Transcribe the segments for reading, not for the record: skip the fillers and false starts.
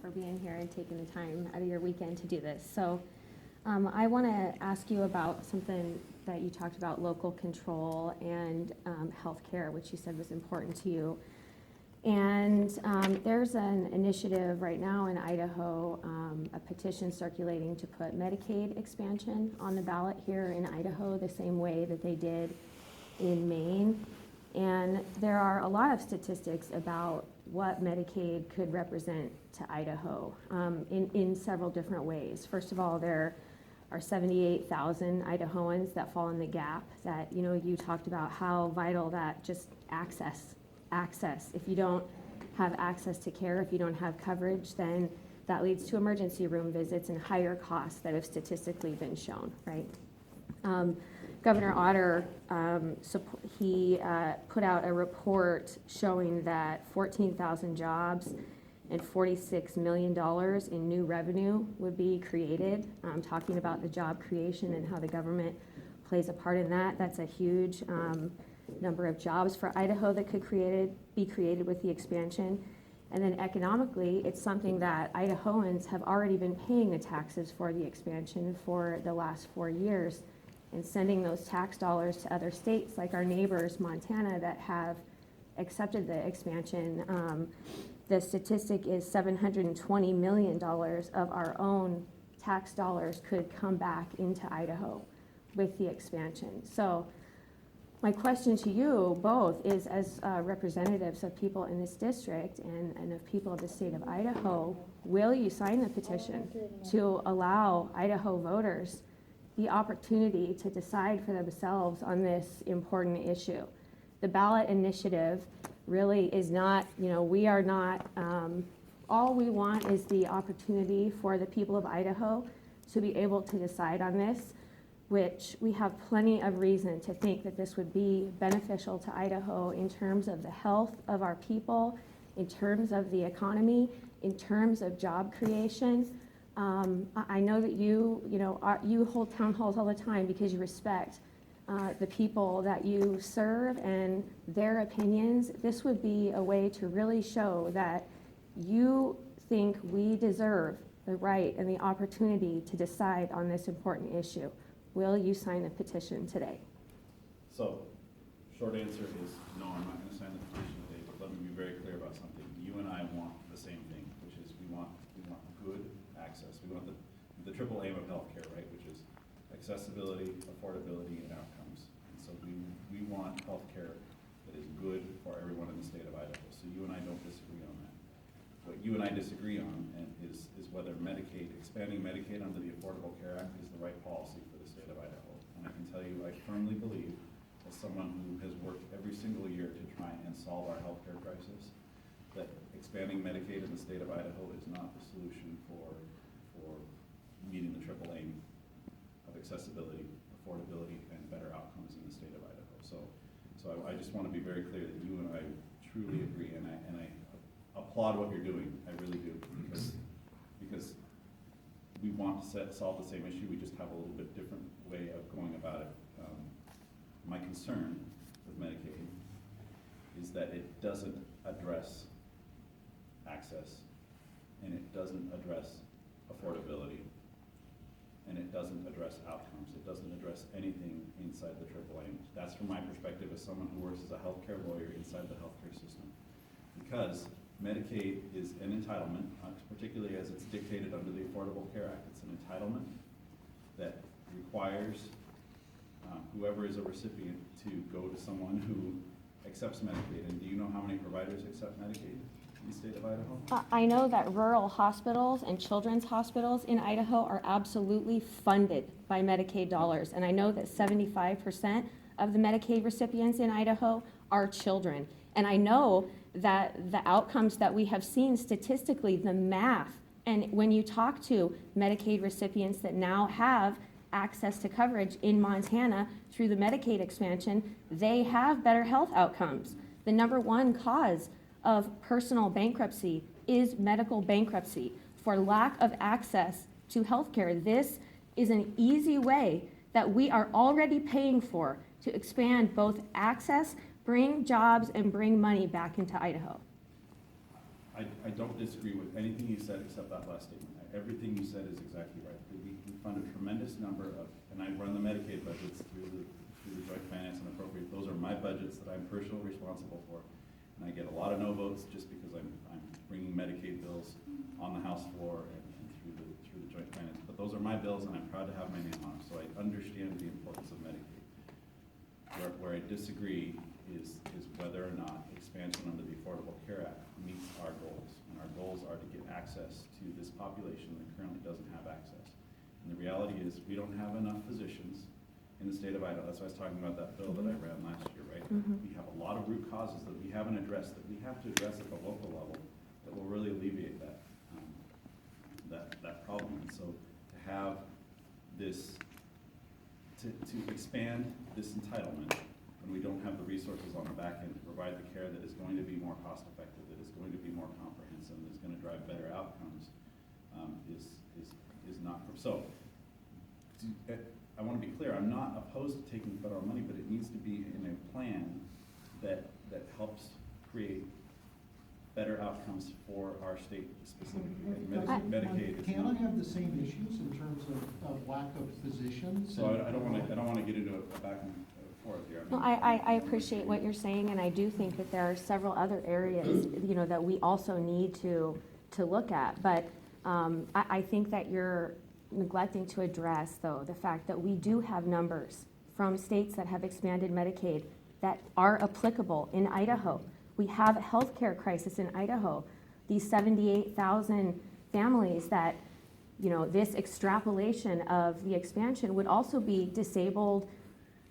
for being here and taking the time out of your weekend to do this. So I want to ask you about something that you talked about, local control and healthcare, which you said was important to you. And there's an initiative right now in Idaho, a petition circulating to put Medicaid expansion on the ballot here in Idaho the same way that they did in Maine. And there are a lot of statistics about what Medicaid could represent to Idaho in several different ways. First of all, there are 78,000 Idahoans that fall in the gap that, you know, you talked about how vital that just access. If you don't have access to care, if you don't have coverage, then that leads to emergency room visits and higher costs that have statistically been shown, right? Governor Otter, he put out a report showing that 14,000 jobs and $46 million in new revenue would be created. Talking about the job creation and how the government plays a part in that. That's a huge number of jobs for Idaho that could be created with the expansion. And then economically, it's something that Idahoans have already been paying the taxes for the expansion for the last 4 years and sending those tax dollars to other states like our neighbors, Montana, that have accepted the expansion. The statistic is $720 million of our own tax dollars could come back into Idaho with the expansion. So my question to you both is, as representatives of people in this district and of people of the state of Idaho, will you sign the petition to allow Idaho voters the opportunity to decide for themselves on this important issue? The ballot initiative really is not, you know, we are not, all we want is the opportunity for the people of Idaho to be able to decide on this, which we have plenty of reason to think that this would be beneficial to Idaho in terms of the health of our people, in terms of the economy, in terms of job creation. I know that you hold town halls all the time because you respect the people that you serve and their opinions. This would be a way to really show that you think we deserve the right and the opportunity to decide on this important issue. Will you sign the petition today? So, short answer is no, I'm not going to sign the petition today, but let me be very clear about something. You and I want the same thing, which is we want good access. We want the triple aim of healthcare, right, which is accessibility, affordability, and outcomes. And so we want healthcare that is good for everyone in the state of Idaho. So you and I don't disagree on that. What you and I disagree on is whether expanding Medicaid under the Affordable Care Act is the right policy for the state of Idaho. And I can tell you, I firmly believe, as someone who has worked every single year to try and solve our healthcare crisis, that expanding Medicaid in the state of Idaho is not the solution for meeting the triple aim of accessibility, affordability, and better outcomes in the state of Idaho. So I just want to be very clear that you and I truly agree, and I applaud what you're doing. I really do, because we want to solve the same issue. We just have a little bit different way of going about it. My concern with Medicaid is that it doesn't address access, and it doesn't address affordability, and it doesn't address outcomes. It doesn't address anything inside the triple aim. That's from my perspective as someone who works as a healthcare lawyer inside the healthcare system. Because Medicaid is an entitlement, particularly as it's dictated under the Affordable Care Act. It's an entitlement that requires whoever is a recipient to go to someone who accepts Medicaid. And do you know how many providers accept Medicaid in the state of Idaho? I know that rural hospitals and children's hospitals in Idaho are absolutely funded by Medicaid dollars. And I know that 75% of the Medicaid recipients in Idaho are children. And I know that the outcomes that we have seen statistically, the math, and when you talk to Medicaid recipients that now have access to coverage in Montana through the Medicaid expansion, they have better health outcomes. The number one cause of personal bankruptcy is medical bankruptcy for lack of access to health care. This is an easy way that we are already paying for to expand both access, bring jobs, and bring money back into Idaho. I don't disagree with anything you said except that last statement. Everything you said is exactly right. We fund a tremendous number of, and I run the Medicaid budgets through the Joint Finance and Appropriate. Those are my budgets that I'm personally responsible for. And I get a lot of no votes just because I'm bringing Medicaid bills on the House floor and through the Joint Finance. But those are my bills, and I'm proud to have my name on them. So I understand the importance of Medicaid. Where I disagree is whether or not expansion under the Affordable Care Act meets our goals. And our goals are to get access to this population that currently doesn't have access. And the reality is we don't have enough physicians in the state of Idaho. That's why I was talking about that bill that I ran last year, right? We have a lot of root causes that we haven't addressed, that we have to address at the local level, that will really alleviate that problem. And so to have this, to expand this entitlement when we don't have the resources on the back end to provide the care that is going to be more cost effective, that is going to be more comprehensive, that is going to drive better outcomes, is not, so I want to be clear, I'm not opposed to taking federal money, but it needs to be in a plan that helps create better outcomes for our state specifically. Medicaid is Can not. I have the same issues in terms of lack of physicians? So I don't want to get into a back and forth here. Well, I appreciate what you're saying, and I do think that there are several other areas, that we also need to look at. But I think that you're neglecting to address, though, the fact that we do have numbers from states that have expanded Medicaid that are applicable in Idaho. We have a healthcare crisis in Idaho. These 78,000 families that, this extrapolation of the expansion would also be disabled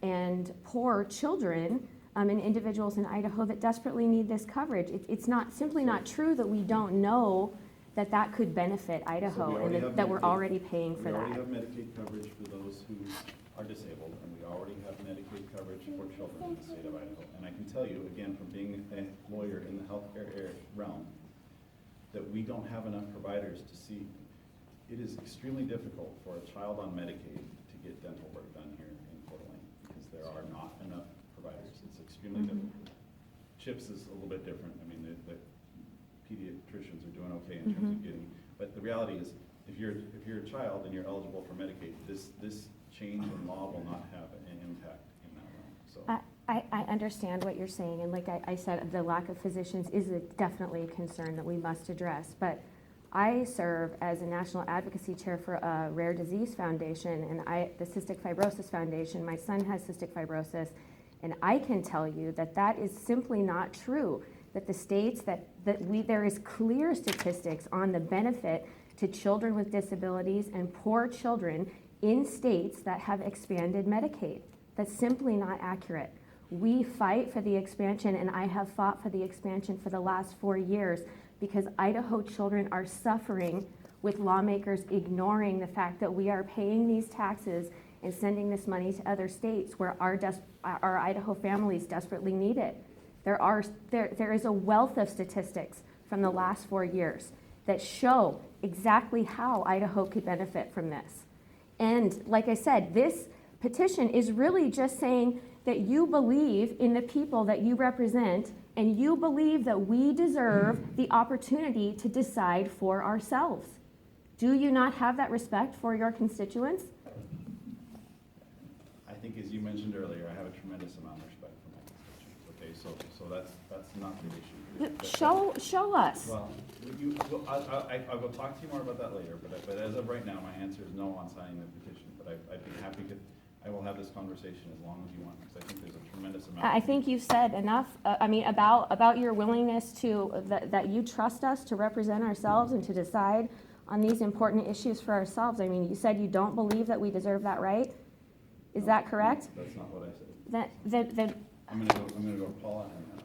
and poor children and individuals in Idaho that desperately need this coverage. It's simply not true that we don't know that could benefit Idaho and that we're already paying for that. We already have Medicaid coverage for those who are disabled, and we already have Medicaid coverage for children in the state of Idaho. And I can tell you, again, from being a lawyer in the healthcare realm, that we don't have enough providers to see. It is extremely difficult for a child on Medicaid to get dental work done here in Coeur d'Alene because there are not enough providers. It's extremely difficult. CHIPS is a little bit different. I mean, the pediatricians are doing okay in terms of getting, but the reality is, if you're a child and you're eligible for Medicaid, this change in law will not have an impact in that realm. So I understand what you're saying, and like I said, the lack of physicians is definitely a concern that we must address. But I serve as a national advocacy chair for a rare disease foundation, and the Cystic Fibrosis Foundation. My son has cystic fibrosis, and I can tell you that is simply not true. That the states there is clear statistics on the benefit to children with disabilities and poor children in states that have expanded Medicaid. That's simply not accurate. We fight for the expansion, and I have fought for the expansion for the last 4 years because Idaho children are suffering with lawmakers ignoring the fact that we are paying these taxes and sending this money to other states where our Idaho families desperately need it. There is a wealth of statistics from the last 4 years that show exactly how Idaho could benefit from this. And like I said, this petition is really just saying that you believe in the people that you represent, and you believe that we deserve the opportunity to decide for ourselves. Do you not have that respect for your constituents? I think, as you mentioned earlier, I have a tremendous amount of respect for my constituents. Okay, so that's not the issue. Show us. Well, I will talk to you more about that later. But as of right now, my answer is no on signing the petition. But I'd be happy to. I will have this conversation as long as you want, because I think there's a tremendous amount. I think you've said enough. About your willingness that you trust us to represent ourselves and to decide on these important issues for ourselves. I mean, you said you don't believe that we deserve that right. Is that correct? That's not what I said. Then I'm gonna go to Paula and